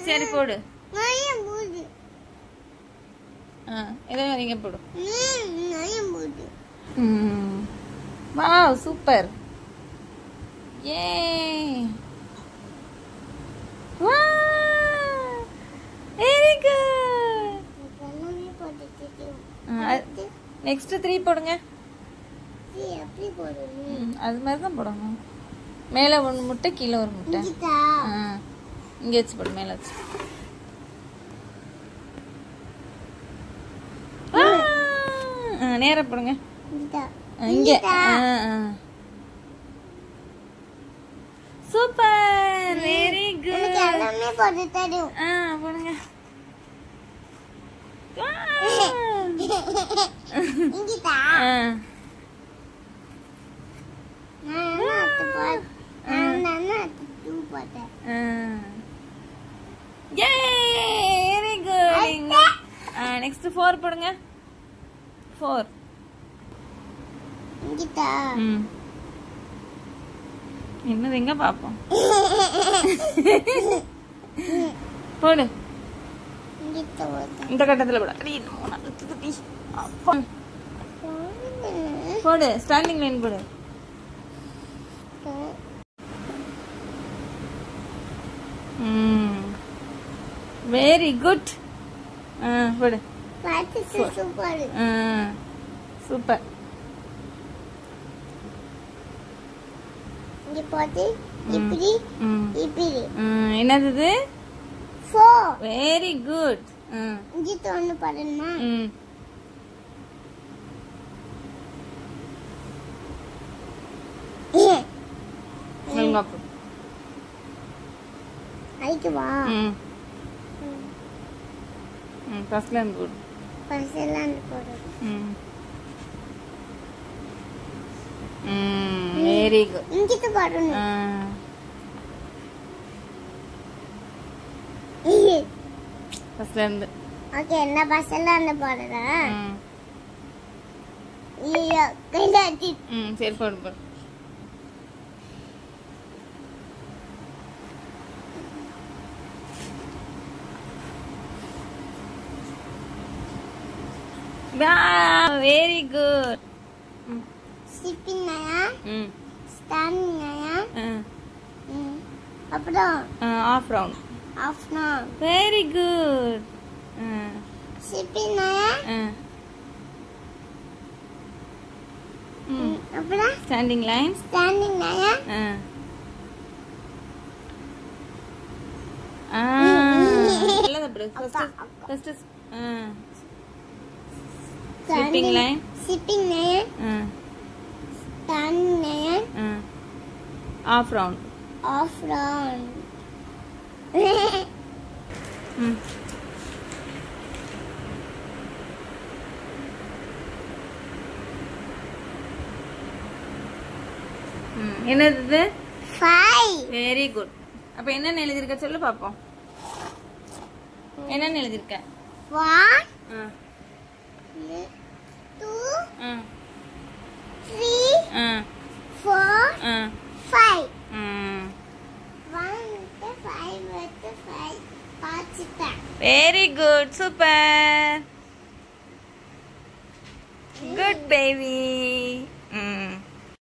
சரி போடு. இதே மாதிரி இங்க போடு. Wow super. ஏ வாவ் வெரி குட். நெக்ஸ்ட் 3 போடுங்க. அது மாதிரி தான் போடணும். மேலே ஒரு முட்டை கீழே ஒரு முட்டை. இங்கே வச்சு போடு. மேலே வச்சு நேரம் போடுங்க. இங்கே சூப்பர் வெரி குட். போடுங்க. Very good. நெக்ஸ்ட் 4 போடுங்க. 4 என்னது எங்க பாப்போம். போடு. இந்த கட்டத்துல போட. போடு. ஸ்டாண்டிங் லைன் போடு. Very good. போடு. சூப்பர். என்னது இது? 4. Very good. இங்க தோன்னு பாருமா. ஐக்கு வா. ஃபர்ஸ்ட்ல இருந்து போடு. Very good. இங்க பாருங்க. ஃபர்ஸ்ட்ல இருந்து. ஓகே என்ன ஃபர்ஸ்ட்ல இருந்து போடுறா. ஐயோ கைலாட்டி. சரி போடு போடு. Very good. சிப்பிங் நயா. ஸ்டாண்டிங் நயா. அப்புறம் off round. Off round. Very good. Sipping நயா. அப்புறம் ஸ்டாண்டிங் லைன். ஸ்டாண்டிங் நயா. நல்லது bro. First Sipping line. Sipping line. Standing line. Off round. Off round. என்னது? 5. Very good. அப்ப என்ன எழுதிருக்க சொல்லு பாப்போம். என்ன எழுதிருக்க? 1 2 3 4 5. 1 5 பாச்சிட்டேன். Very good. Super. Good baby.